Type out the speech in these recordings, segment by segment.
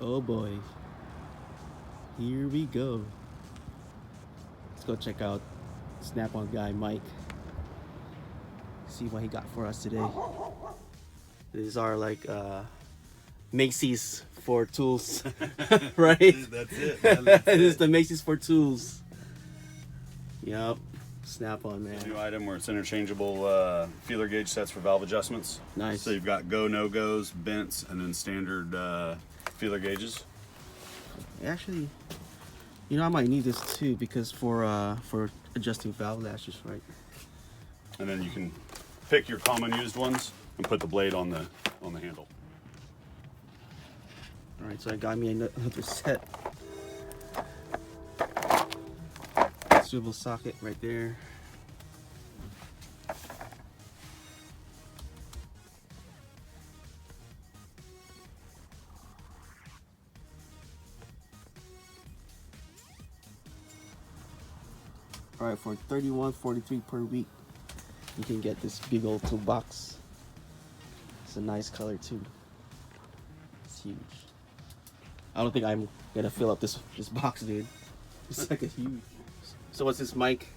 Oh boy. Here we go. Let's go check out Snap-on guy Mike. See what he got for us today. These are like Macy's for tools, right? That's it. Man, that's This is it. the Macy's for tools. Yep. Snap-on, man. New item where it's interchangeable feeler gauge sets for valve adjustments. Nice. So you've got go, no goes, bents, and then standard feeler gauges. Actually, you know, I might need this too because for adjusting valve lashes, right? And then you can pick your common used ones and put the blade on the handle. All right, so I got me another set. Swivel socket right there. All right, for $31.43 per week, you can get this big old toolbox. It's a nice color too. It's huge. I don't think I'm gonna fill up this box, dude. It's like a huge. So what's this, Mike?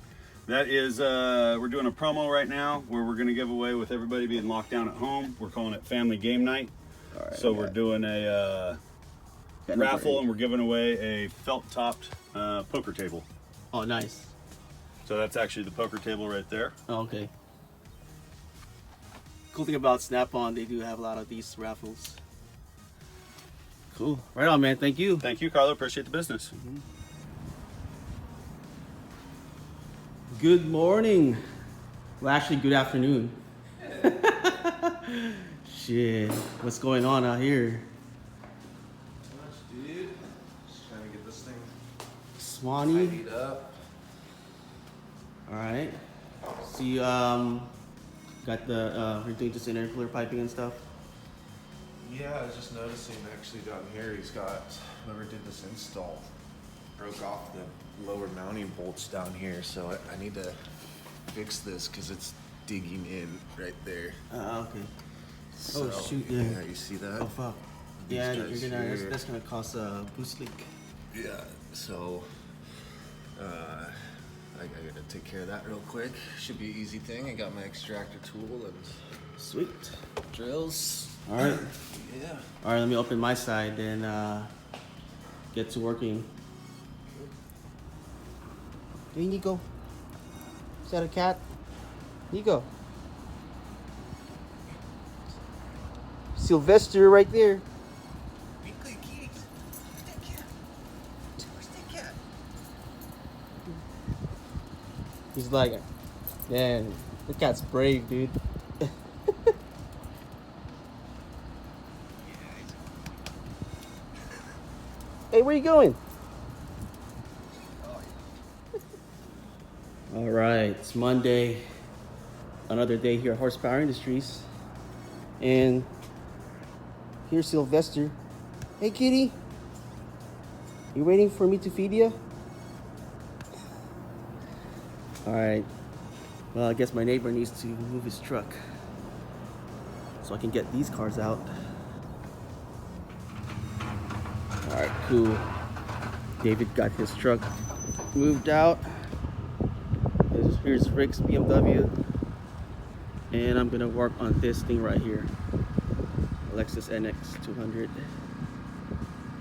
That is, we're doing a promo right now where we're going to give away with everybody being locked down at home. We're calling it Family Game Night. All right, So we're doing a raffle and we're giving away a felt-topped poker table. Oh, nice. So that's actually the poker table right there. Oh, okay. Cool thing about Snap-on, they do have a lot of these raffles. Cool. Right on, man. Thank you. Thank you, Carlo. Appreciate the business. Good morning. Well, actually, good afternoon. Shit. What's going on out here? Much, dude. Just trying to get this thing Swanee. tidied up. All right. So you got the we're doing just intercooler piping and stuff. Yeah, I was just noticing actually down here he's got whoever did this install broke off the lower mounting bolts down here, so I need to fix this because it's digging in right there. Okay. So, Oh shoot! Yeah. you see that? Oh fuck. These Yeah, guys you're gonna. here. That's gonna cause a boost leak. Yeah. So I gotta take care of that real quick. Should be an easy thing. I got my extractor tool and Sweet. drills. All right. Yeah. All right. Let me open my side and get to working. Hey, Nico. Is that a cat? Nico. Sylvester right there. He's like, man, the cat's brave, dude. Hey, where you going? All right, it's Monday. Another day here at Horsepower Industries. And here's Sylvester. Hey, kitty. You waiting for me to feed you? All right. Well, I guess my neighbor needs to move his truck so I can get these cars out. All right, cool. David got his truck moved out. Here's Rick's BMW. And I'm gonna work on this thing right here. Lexus NX200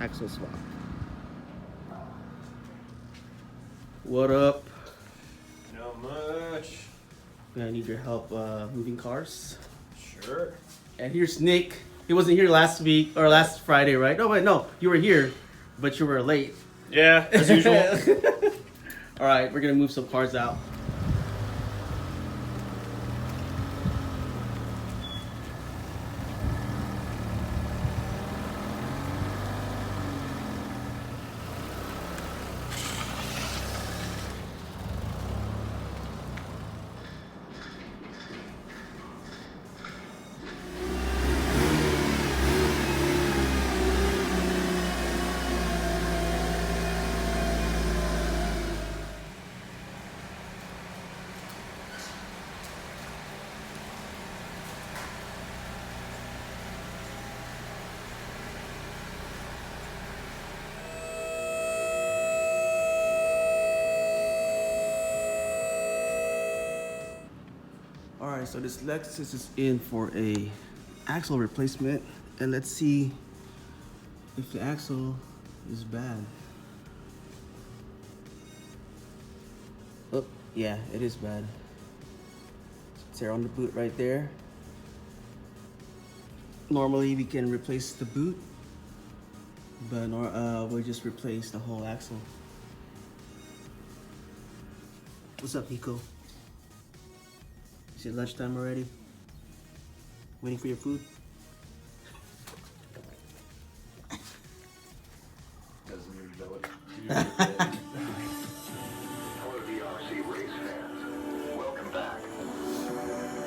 axle swap. What up? Not much. I need your help moving cars. Sure. And here's Nick. He wasn't here last week or last Friday, right? No, wait, no. You were here, but you were late. Yeah, as usual. All right, we're gonna move some cars out. Alright, so this Lexus is in for a axle replacement, and let's see if the axle is bad. Oh, yeah, it is bad. Tear on the boot right there. Normally we can replace the boot, but we'll just replace the whole axle. What's up, Nico? Is it lunchtime already? Waiting for your food? Doesn't even know it. Hello, DRC race fans. Welcome back.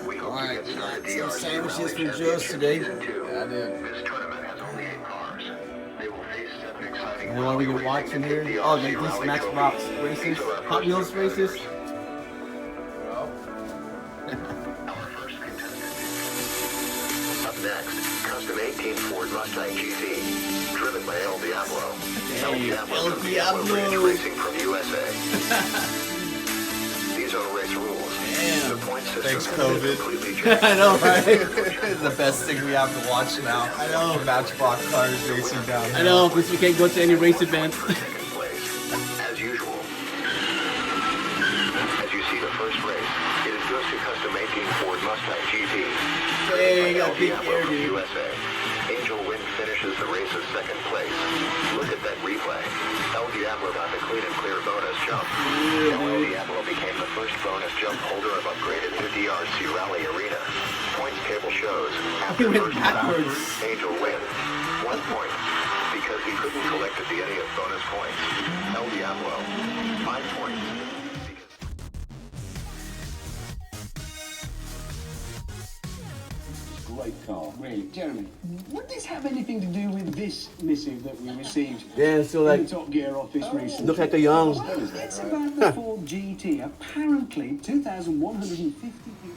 We hope Alright, you we get got started some DRC sandwiches Rally from Joe's Championship today. Season 2. Yeah, I did. This tournament has only 8 cars. They will face 7 exciting And what we can watch in here? Oh, these Max Box races, Hot Wheels races. Well, Our first contestant. Up next, custom 18 Ford Mustang GT, driven by El Diablo. El Diablo El from Diablo Ridge Diablo. Racing from USA. These are race rules. Damn. The point system Thanks, has COVID. been completely changed. I know, right? it's the best thing we have to watch now. I know. Matchbox cars racing down here. I know, because we can't go to any race events. Second place, as usual. As you see the first race, it is Ghost Custom 18 Ford Mustang GT. Dang, got big Diablo air, from dude. USA. Angel Wind finishes the race in second place. Look at that replay. El Diablo got the clean and clear bonus jump. El Diablo became the first bonus jump holder of upgraded to DRC Rally Arena. Points table shows after He went first lap, backwards. Angel wins 1 point because he couldn't collect at the end of bonus points. El Diablo 5 points. Great car, really. Jeremy, would this have anything to do with this missive that we received Yeah, so in like, the Top Gear office recently? look like a young. It's about the Ford GT. Apparently, 2,150 people.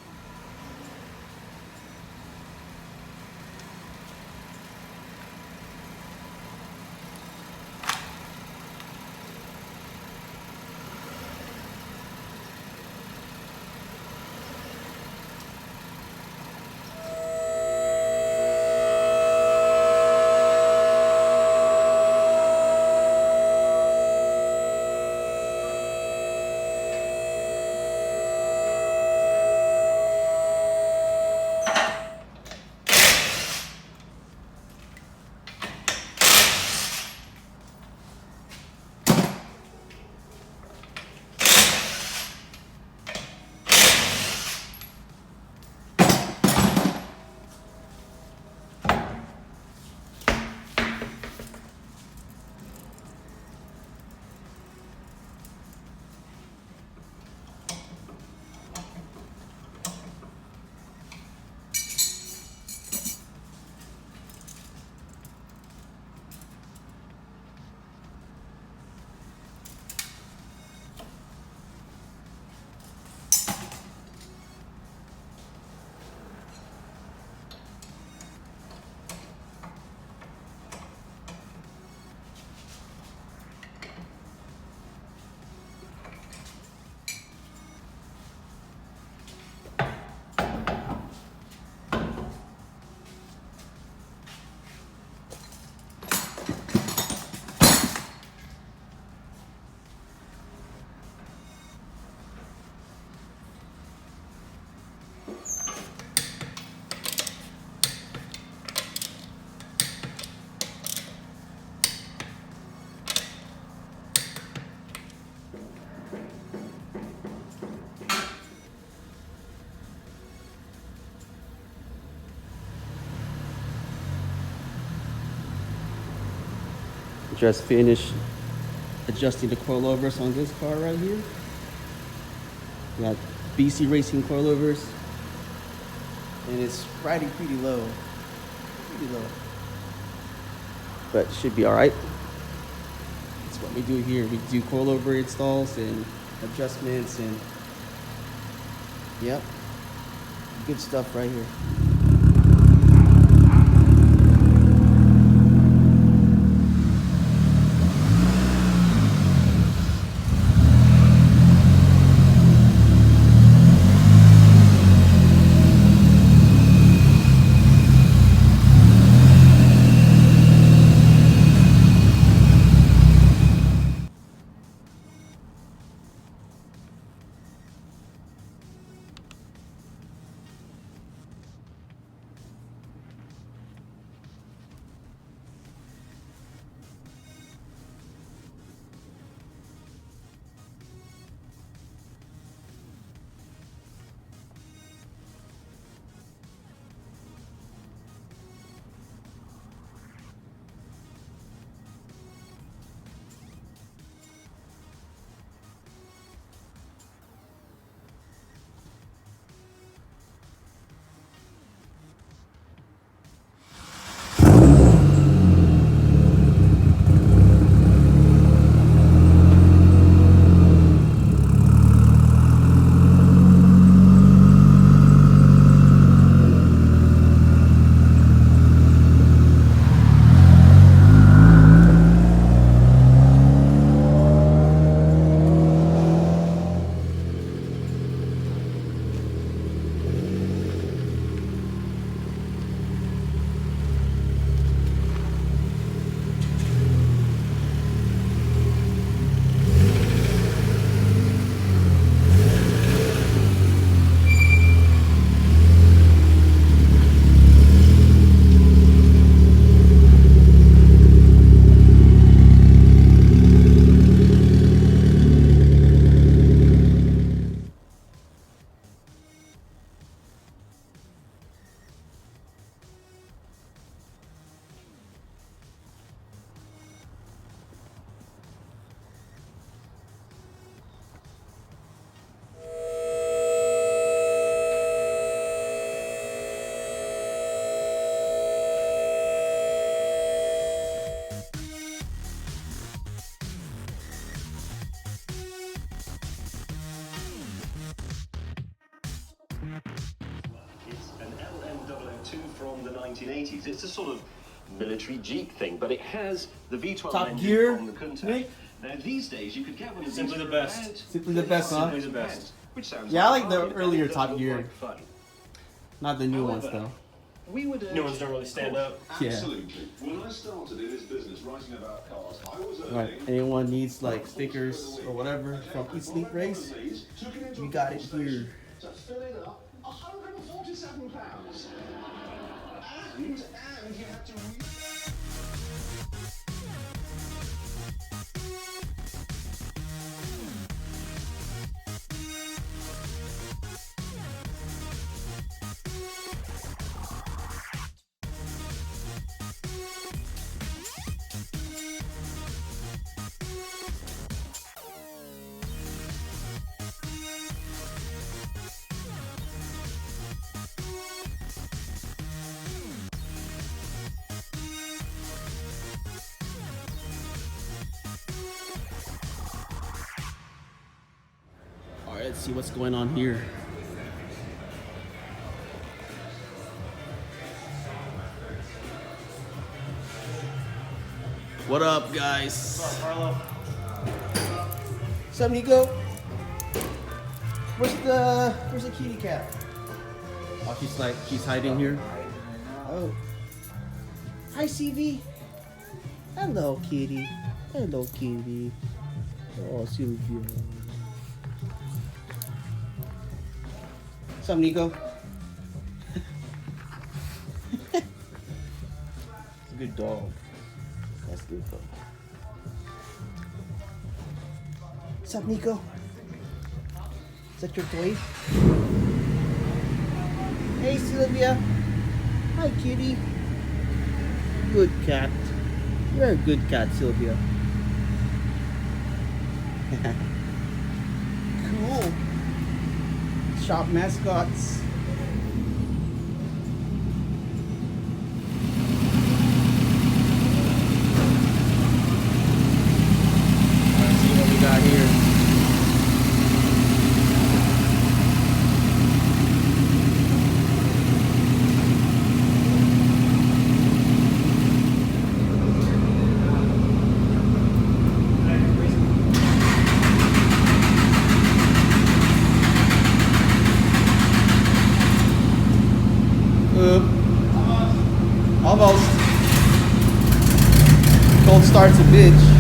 Just finished adjusting the coilovers on this car right here. We got BC Racing coilovers, and it's riding pretty low, but should be all right. That's what we do here. We do coilover installs and adjustments, and yep, good stuff right here. II from the 1980s. It's a sort of military Jeep thing, but it has the V12 Top engine Gear, from the Countach. Nick? Now these days you could get one of these Simply the for best. about Simply the best, huh? Simply the best. Which sounds Yeah, I like fun, the and it earlier does Top look Gear. like fun. Not the new ones However, though. We would New ones don't really stand out. Yeah. Absolutely. When I started in this business writing about cars, I was Alright, anyone needs like stickers or whatever from Eat Sleep Race, we got it here. to fill it up, £147. And you have to Alright, let's see what's going on here. What up, guys? What's up, Nico? Where's the kitty cat? Oh, she's hiding here. Oh. Hi, CV. Hello, kitty. Hello, kitty. Oh, Sylvia. What's up, Nico? It's a good dog. That's good dog. What's up, Nico? Is that your toy? Hey, Sylvia. Hi, kitty. Good cat. You're a good cat, Sylvia. Cool. Shop mascots. Let's see what we got here. Almost. Cold start's a bitch.